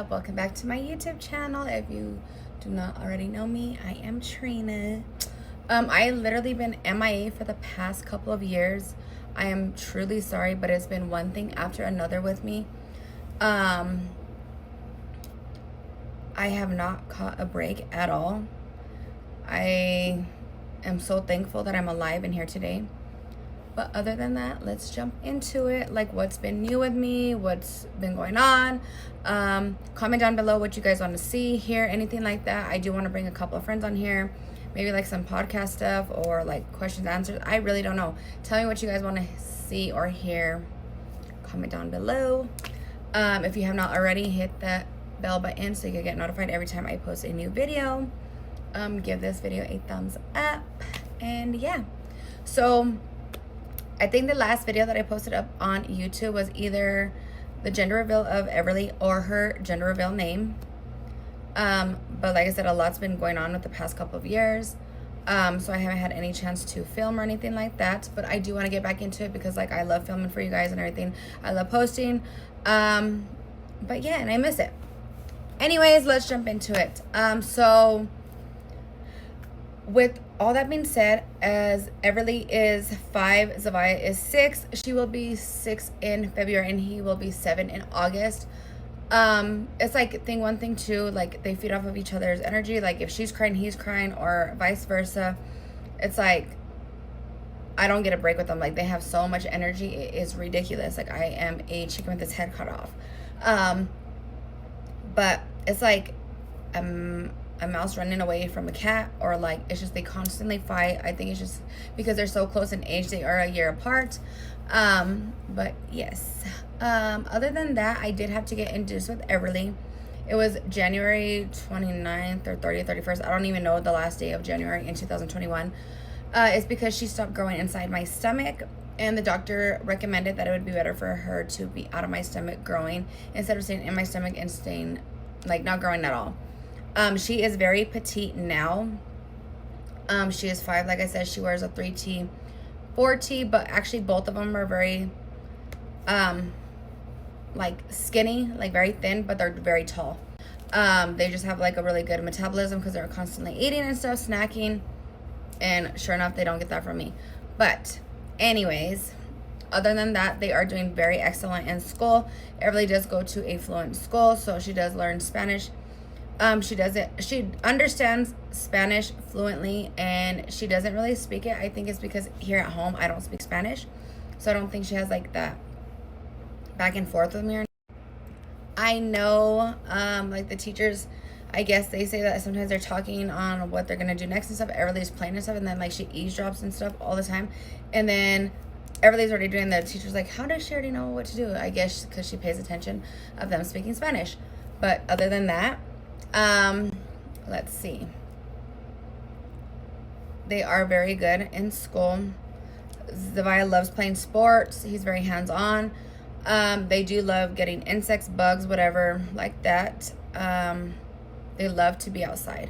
up? Welcome back to my YouTube channel. If you do not already know me, I am Trina. I literally been MIA for the past couple of years. I am truly sorry, but it's been one thing after another with me. I have not caught a break at all. I am so thankful that I'm alive and here today. But other than that, let's jump into it. Like, what's been new with me, what's been going on. Comment down below what you guys want to see, hear, anything like that. I do want to bring a couple of friends on here, maybe like some podcast stuff or like questions, answers. I really don't know. Tell me what you guys want to see or hear. Comment down below. If you have not already, hit that bell button so you can get notified every time I post a new video. Give this video a thumbs up. And yeah, so I think the last video that I posted up on YouTube was either the gender reveal of Everly or her gender reveal name. But like I said, a lot's been going on with the past couple of years. So I haven't had any chance to film or anything like that. But I do want to get back into it because like I love filming for you guys and everything. I love posting. But yeah, and I miss it. Anyways, let's jump into it. So with all that being said, as Everly is 5, Zavaya is 6. She will be 6 in February and he will be 7 in August. It's like thing one, thing two, like they feed off of each other's energy. Like if she's crying, he's crying, or vice versa. It's like I don't get a break with them. Like they have so much energy, it is ridiculous. Like I am a chicken with its head cut off. But it's like a mouse running away from a cat, or like it's just they constantly fight. I think it's just because they're so close in age. They are a year apart. But yes, other than that, I did have to get induced with Everly. It was January 29th or 30th, 31st. I don't even know the last day of January in 2021. It's because she stopped growing inside my stomach, and the doctor recommended that it would be better for her to be out of my stomach growing instead of staying in my stomach and staying like not growing at all. She is very petite now. She is 5. Like I said, she wears a 3T, 4T, but actually both of them are very, like skinny, like very thin, but they're very tall. They just have like a really good metabolism because they're constantly eating and stuff, snacking. And sure enough, they don't get that from me. But anyways, other than that, they are doing very excellent in school. Everly does go to a fluent school, so she does learn Spanish. She understands Spanish fluently, and she doesn't really speak it. I think it's because here at home I don't speak Spanish, so I don't think she has like that back and forth with me. I know like the teachers, I guess they say that sometimes they're talking on what they're gonna do next and stuff. Everly's playing and stuff, and then like she eavesdrops and stuff all the time, and then Everly's already doing the teacher's like, how does she already know what to do? I guess because she pays attention of them speaking Spanish. But other than that, let's see, they are very good in school. Zavaya loves playing sports. He's very hands-on. They do love getting insects, bugs, whatever like that. They love to be outside.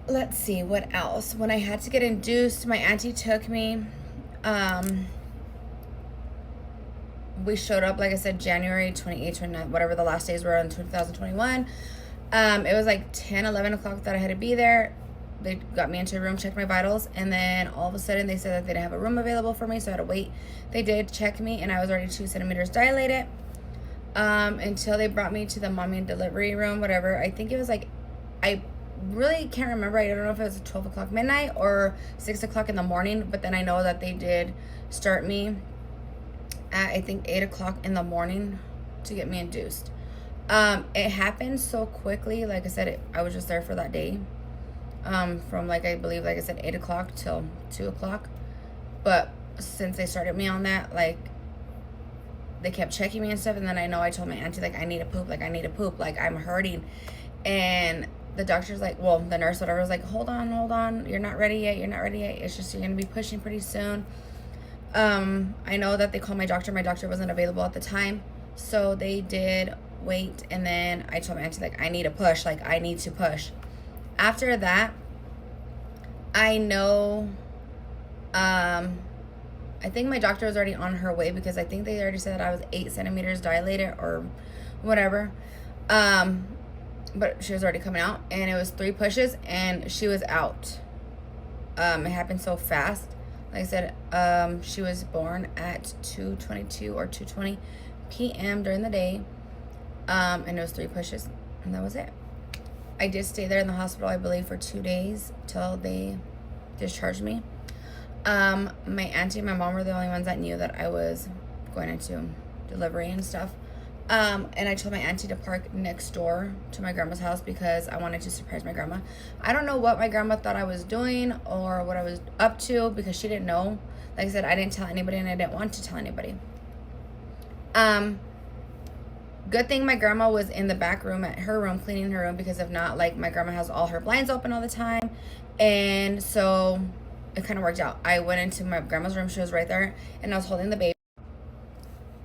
Let's see what else. When I had to get induced, my auntie took me. We showed up, like I said, January 28th, 29th, whatever the last days were in 2021. It was like 10, 11 o'clock that I had to be there. They got me into a room, checked my vitals, and then all of a sudden they said that they didn't have a room available for me, so I had to wait. They did check me, and I was already 2 centimeters dilated. Until they brought me to the mommy and delivery room, whatever. I think it was like, I really can't remember. I don't know if it was 12 o'clock midnight or 6 o'clock in the morning, but then I know that they did start me at I think 8 o'clock in the morning to get me induced. It happened so quickly. Like I said, I was just there for that day, from like I believe, like I said, 8 o'clock till 2 o'clock. But since they started me on that, like they kept checking me and stuff, and then I know I told my auntie like I need to poop, like I'm hurting, and the doctor's like, well, the nurse, whatever, was like, hold on, you're not ready yet, it's just you're gonna be pushing pretty soon. I know that they called my doctor. My doctor wasn't available at the time, so they did wait, and then I told my auntie like I need to push. After that, I know I think my doctor was already on her way because I think they already said I was 8 centimeters dilated or whatever. But she was already coming out, and it was 3 pushes, and she was out. It happened so fast. Like I said, she was born at 2:22 or 2:20 p.m. during the day, and it was 3 pushes, and that was it. I did stay there in the hospital, I believe, for 2 days till they discharged me. My auntie and my mom were the only ones that knew that I was going into delivery and stuff. And I told my auntie to park next door to my grandma's house because I wanted to surprise my grandma. I don't know what my grandma thought I was doing or what I was up to because she didn't know. Like I said, I didn't tell anybody and I didn't want to tell anybody. Good thing my grandma was in the back room at her room cleaning her room, because if not, like, my grandma has all her blinds open all the time. And so it kind of worked out. I went into my grandma's room. She was right there, and I was holding the baby.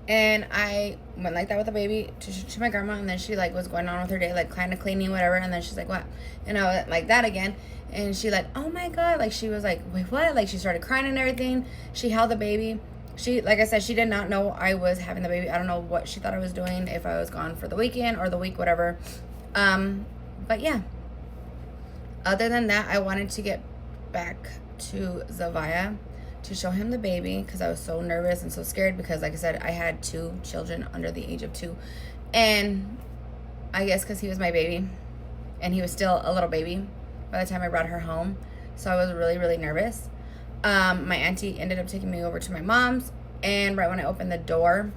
And I went like that with the baby to my grandma, and then she, like, was going on with her day, like, kind of cleaning, whatever. And then she's like, what? And I went like that again. And she, like, oh my God. Like, she was like, wait, what? Like, she started crying and everything. She held the baby. She, like I said, she did not know I was having the baby. I don't know what she thought I was doing, if I was gone for the weekend or the week, whatever. But yeah. Other than that, I wanted to get back to Zavaya to show him the baby because I was so nervous and so scared because, like I said, I had 2 children under the age of 2. And I guess because he was my baby and he was still a little baby by the time I brought her home. So I was really, really nervous. My auntie ended up taking me over to my mom's, and right when I opened the door,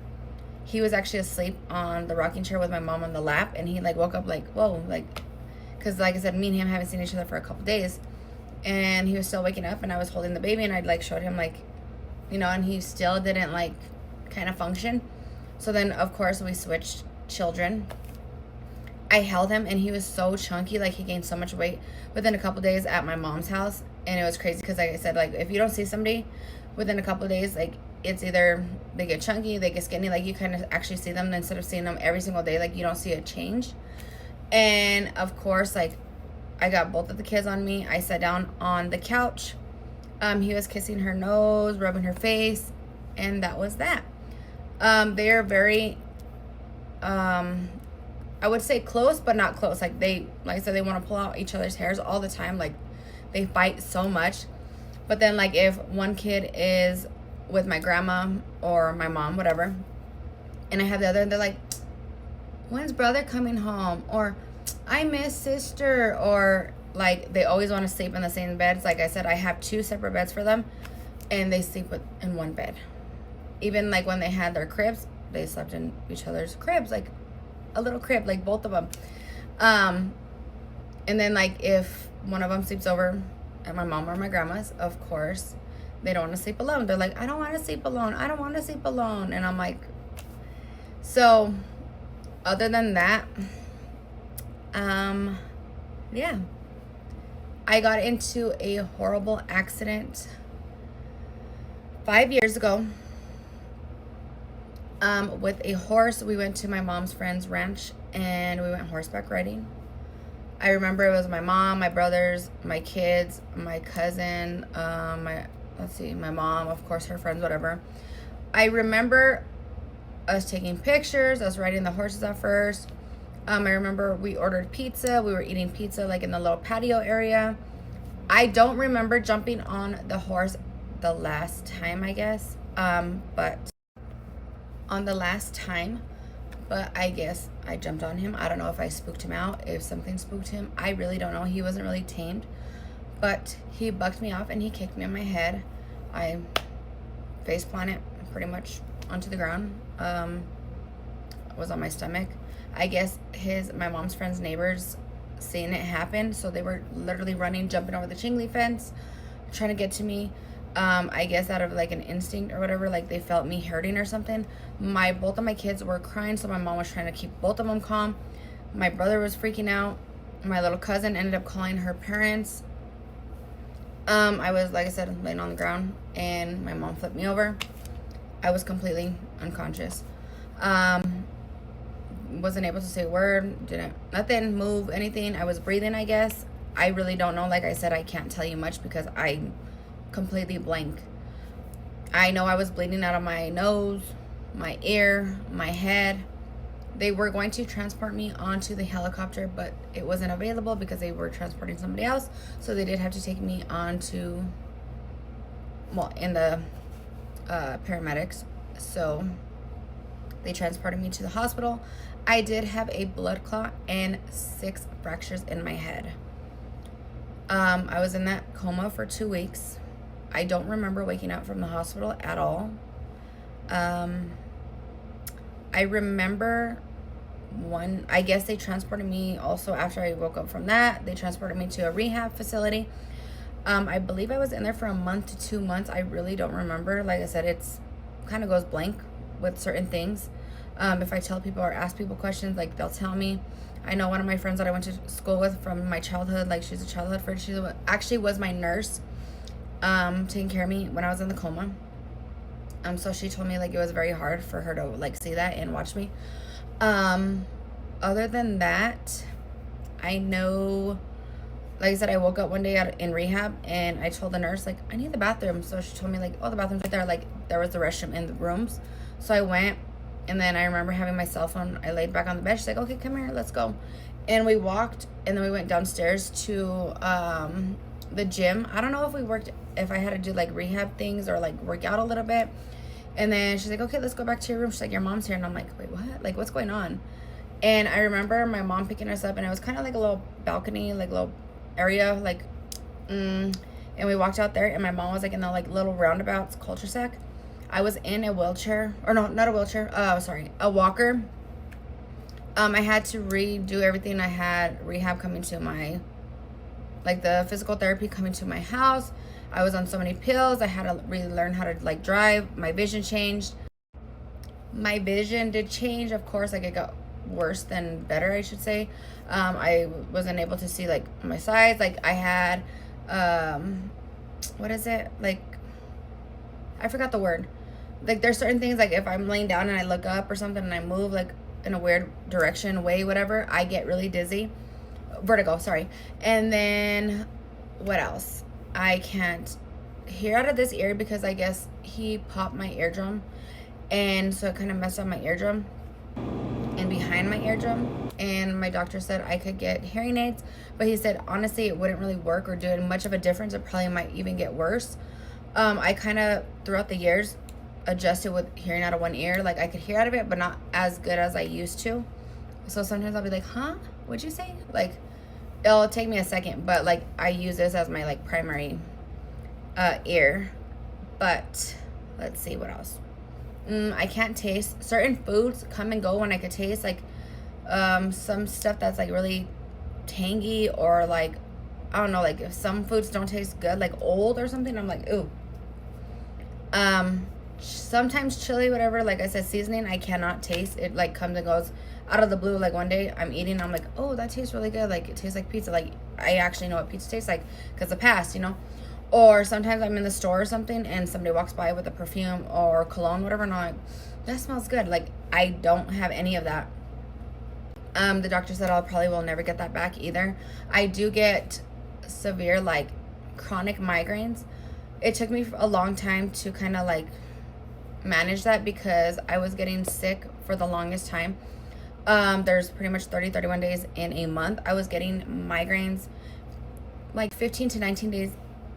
he was actually asleep on the rocking chair with my mom on the lap, and he, like, woke up like, whoa, like, because, like I said, me and him haven't seen each other for a couple days, and he was still waking up, and I was holding the baby, and I, like, showed him, like, you know, and he still didn't, like, kind of function. So then, of course, we switched children. I held him, and he was so chunky, like, he gained so much weight within a couple days at my mom's house. And it was crazy because, like I said, like, if you don't see somebody within a couple of days, like, it's either they get chunky, they get skinny, like, you kind of actually see them instead of seeing them every single day, like, you don't see a change. And of course, like, I got both of the kids on me. I sat down on the couch. He was kissing her nose, rubbing her face, and that was that. They are very, I would say close, but not close. Like, like I said, they want to pull out each other's hairs all the time. Like, they fight so much. But then, like, if one kid is with my grandma or my mom, whatever, and I have the other, they're like, when's brother coming home? Or, I miss sister. Or, like, they always want to sleep in the same beds. Like I said, I have 2 separate beds for them, and they sleep in one bed. Even, like, when they had their cribs, they slept in each other's cribs, like a little crib, like both of them. And then, like, if one of them sleeps over at my mom or my grandma's, of course, they don't want to sleep alone. They're like, I don't want to sleep alone. I don't want to sleep alone. And I'm like, so other than that, yeah, I got into a horrible accident 5 years ago, with a horse. We went to my mom's friend's ranch and we went horseback riding. I remember it was my mom, my brothers, my kids, my cousin, my mom, of course, her friends, whatever. I remember us taking pictures, us riding the horses at first. I remember we ordered pizza. We were eating pizza, like, in the little patio area. I don't remember jumping on the horse the last time, I guess. But on the last time, but I guess I jumped on him. I don't know if I spooked him out, if something spooked him. I really don't know. He wasn't really tamed. But he bucked me off and he kicked me in my head. I face planted pretty much onto the ground. Was on my stomach. I guess my mom's friend's neighbors seen it happen, so they were literally running, jumping over the chain link fence, trying to get to me. I guess out of, like, an instinct or whatever, like, they felt me hurting or something. Both of my kids were crying, so my mom was trying to keep both of them calm. My brother was freaking out. My little cousin ended up calling her parents. I was, like I said, laying on the ground, and my mom flipped me over. I was completely unconscious. Wasn't able to say a word, nothing, move, anything. I was breathing, I guess. I really don't know. Like I said, I can't tell you much because I completely blank. I know I was bleeding out of my nose, my ear, my head. They were going to transport me onto the helicopter, but it wasn't available because they were transporting somebody else. So they did have to take me onto, well, in the paramedics. So they transported me to the hospital. I did have a blood clot and 6 fractures in my head. I was in that coma for 2 weeks. I don't remember waking up from the hospital at all. I remember I guess they transported me also after I woke up from that. They transported me to a rehab facility. I believe I was in there for a month to 2 months. I really don't remember. Like I said, it's kind of goes blank with certain things. If I tell people or ask people questions, like they'll tell me. I know one of my friends that I went to school with from my childhood, like she's a childhood friend. She actually was my nurse, taking care of me when I was in the coma. So she told me like it was very hard for her to like see that and watch me. Other than that, I know, like I said, I woke up one day in rehab and I told the nurse like I need the bathroom. So she told me like, oh, the bathroom's right there. Like there was the restroom in the rooms. So I went, and then I remember having my cell phone. I laid back on the bed. She's like, okay, come here, let's go. And we walked, and then we went downstairs to the gym. I don't know if I had to do like rehab things or like work out a little bit. And then she's like, okay, let's go back to your room. She's like, your mom's here. And I'm like, wait, what? Like, what's going on? And I remember my mom picking us up, and it was kind of like a little balcony, like a little area, like, and we walked out there, and my mom was like in the like little roundabouts cul-de-sac. I was in a wheelchair, or no, not a wheelchair, a walker. I had to redo everything. I had rehab coming to my, like the physical therapy coming to my house. I was on so many pills. I had to really learn how to like drive. My vision changed. My vision did change, of course, like it got worse than better, I should say. I wasn't able to see like my sides. Like I had, what is it? Like, I forgot the word. Like there's certain things, like if I'm laying down and I look up or something and I move like in a weird direction, way, whatever, I get really dizzy. Vertigo, sorry. And then what else? I can't hear out of this ear because I guess he popped my eardrum, and so it kind of messed up my eardrum and behind my eardrum. And my doctor said I could get hearing aids, but he said honestly it wouldn't really work or do much of a difference. It probably might even get worse. I kind of throughout the years adjusted with hearing out of one ear. Like I could hear out of it, but not as good as I used to. So sometimes I'll be like, huh, what'd you say? Like it'll take me a second, but like I use this as my like primary ear. But let's see what else. I can't taste certain foods. Come and go when I could taste, like some stuff that's like really tangy, or like I don't know, like if some foods don't taste good, like old or something, I'm like, ooh. Sometimes chili, whatever, like I said, seasoning, I cannot taste. It like comes and goes out of the blue. Like one day I'm eating, I'm like, oh, that tastes really good. Like it tastes like pizza. Like I actually know what pizza tastes like because the past, you know. Or sometimes I'm in the store or something and somebody walks by with a perfume or cologne, whatever, and I'm like, that smells good. Like I don't have any of that. The doctor said I probably will never get that back either. I do get severe like chronic migraines. It took me a long time to kind of like manage that because I was getting sick for the longest time. There's pretty much 31 days in a month. I was getting migraines like 15 to 19 days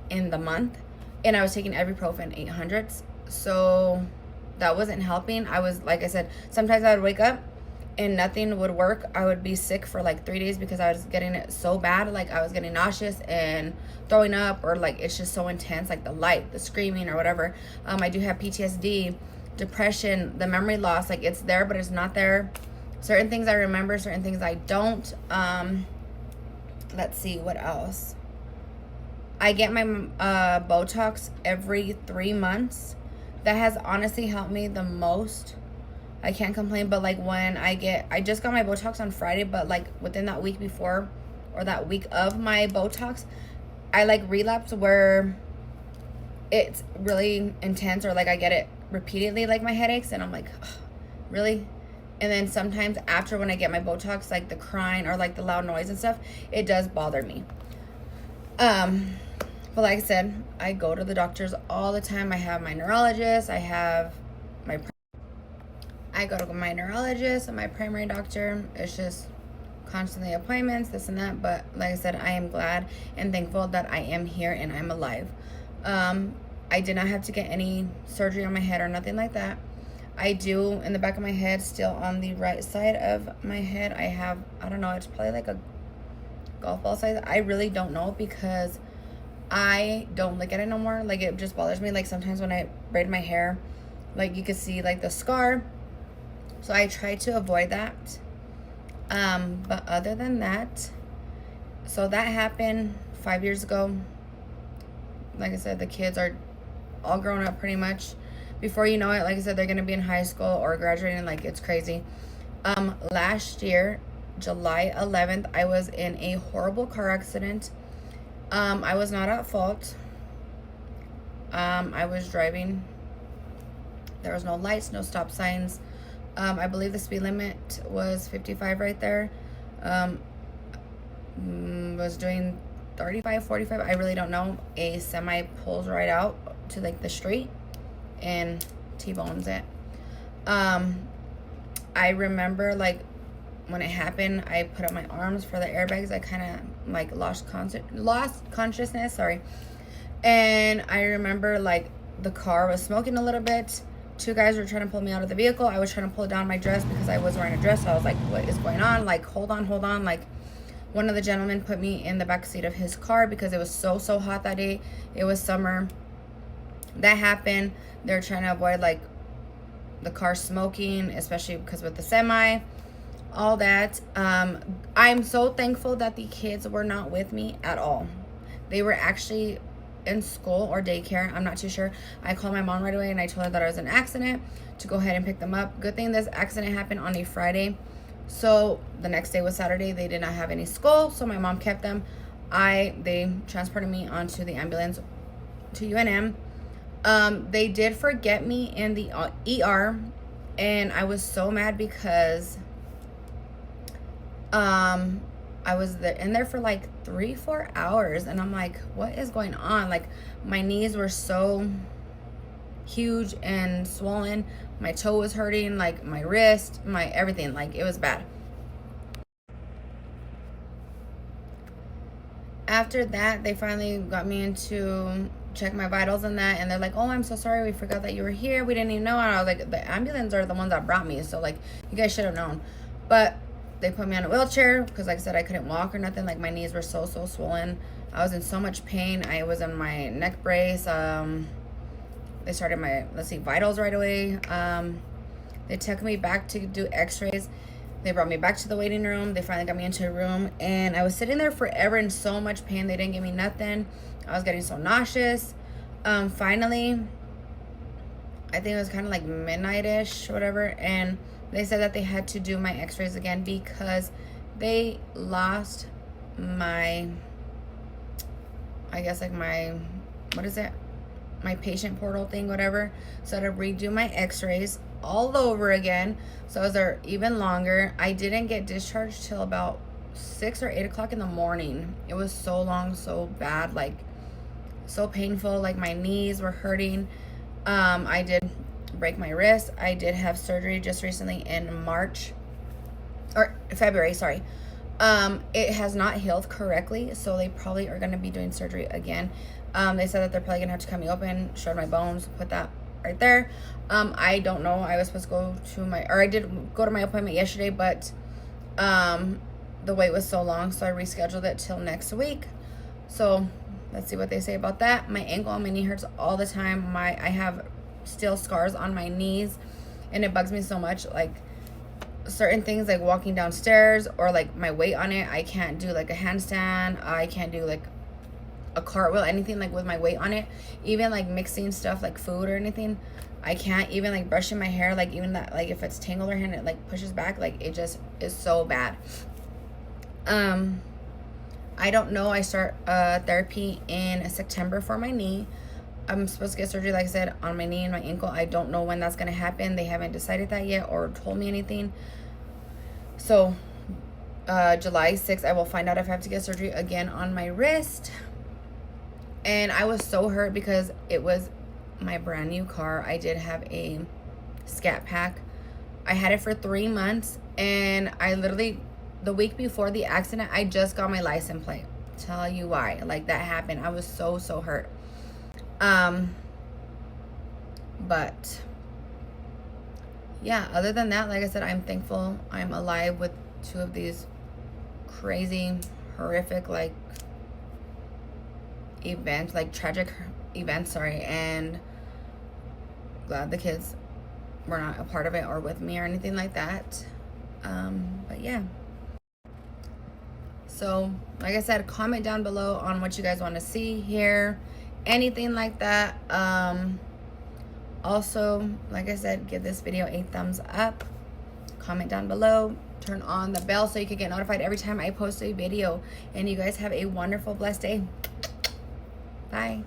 in the month, and I was taking ibuprofen 800s. So that wasn't helping. I was, like I said, sometimes I would wake up and nothing would work. I would be sick for like 3 days because I was getting it so bad. Like I was getting nauseous and throwing up, or like it's just so intense, like the light, the screaming, or whatever. I do have PTSD, depression, the memory loss. Like it's there, but it's not there. Certain things I remember, certain things I don't. Let's see, what else? I get my Botox every 3 months. That has honestly helped me the most. I can't complain, but like when I just got my Botox on Friday, but like within that week before or that week of my Botox, I like relapse where it's really intense, or like I get it repeatedly, like my headaches, and I'm like, ugh, really? And then sometimes after when I get my Botox, like the crying or like the loud noise and stuff, it does bother me. But like I said, I go to the doctors all the time. I have my neurologist. I go to my neurologist and my primary doctor. It's just constantly appointments, this and that. But like I said, I am glad and thankful that I am here and I'm alive. I did not have to get any surgery on my head or nothing like that. I do, in the back of my head, still on the right side of my head, I have, I don't know, it's probably like a golf ball size. I really don't know because I don't look at it no more. Like, it just bothers me. Like, sometimes when I braid my hair, like, you can see, like, the scar. So I try to avoid that. But other than that, so that happened 5 years ago. Like I said, the kids are all grown up pretty much. Before you know it, like I said, they're going to be in high school or graduating. Like, it's crazy. Last year, July 11th, I was in a horrible car accident. I was not at fault. I was driving. There was no lights, no stop signs. I believe the speed limit was 55 right there. Was doing 35, 45. I really don't know. A semi pulls right out to like the street and T-bones it. I remember like when it happened, I put up my arms for the airbags. I kind of like lost consciousness, sorry. And I remember like the car was smoking a little bit. Two guys were trying to pull me out of the vehicle. I was trying to pull down my dress because I was wearing a dress. So I was like, what is going on? Like, hold on. Like, one of the gentlemen put me in the back seat of his car because it was so hot that day. It was summer. That happened. They're trying to avoid like the car smoking, especially because with the semi, all that. I'm so thankful that the kids were not with me at all. They were actually in school or daycare. I'm not too sure. I called my mom right away and I told her that I was in an accident to go ahead and pick them up. Good thing this accident happened on a Friday. So the next day was Saturday. They did not have any school, so my mom kept them. They transported me onto the ambulance to UNM. They did forget me in the ER, and I was so mad because I was in there for like 3-4 hours, and I'm like, what is going on? Like, my knees were so huge and swollen. My toe was hurting, like my wrist, my everything. Like, it was bad. After that, they finally got me in to check my vitals and that, and they're like, oh, I'm so sorry, we forgot that you were here, we didn't even know. And I was like, the ambulance are the ones that brought me, so like, you guys should have known. But they put me on a wheelchair because, like I said, I couldn't walk or nothing. Like, my knees were so swollen. I was in so much pain. I was in my neck brace. They started my, vitals right away. They took me back to do x-rays. They brought me back to the waiting room. They finally got me into a room, and I was sitting there forever in so much pain. They didn't give me nothing. I was getting so nauseous. Finally, I think it was kind of like midnight-ish, whatever, and they said that they had to do my x-rays again because they lost my, I guess, like my, what is it? My patient portal thing, whatever. So I had to redo my x-rays all over again. So it was there even longer. I didn't get discharged till about 6 or 8 o'clock in the morning. It was so long, so bad, like so painful. Like, my knees were hurting. I did break my wrist. I did have surgery just recently in February, sorry. It has not healed correctly, so they probably are going to be doing surgery again. They said that they're probably gonna have to cut me open, shred my bones, put that right there. I don't know. I was supposed to go to I did go to my appointment yesterday, but the wait was so long, so I rescheduled it till next week. So let's see what they say about that. My ankle and my knee hurts all the time. I have still scars on my knees, and it bugs me so much. Like, certain things, like walking downstairs or like my weight on it, I can't do like a handstand. I can't do like a cartwheel, anything like with my weight on it. Even like mixing stuff like food or anything, I can't. Even like brushing my hair, like even that, like if it's tangled or hand, it like pushes back. Like, it just is so bad. I don't know. I start therapy in September for my knee. I'm supposed to get surgery, like I said, on my knee and my ankle. I don't know when that's gonna happen. They haven't decided that yet or told me anything. So July 6th, I will find out if I have to get surgery again on my wrist. And I was so hurt because it was my brand new car. I did have a Scat Pack. I had it for 3 months, and I literally, the week before the accident, I just got my license plate. Tell you why. Like, that happened. I was so hurt. But yeah, other than that, like I said, I'm thankful I'm alive with 2 of these crazy, horrific, like, events, like tragic events, sorry, and glad the kids were not a part of it or with me or anything like that. But yeah. So, like I said, comment down below on what you guys want to see here, anything like that. Also, like I said, give this video a thumbs up, comment down below, turn on the bell so you can get notified every time I post a video. And you guys have a wonderful, blessed day. Bye.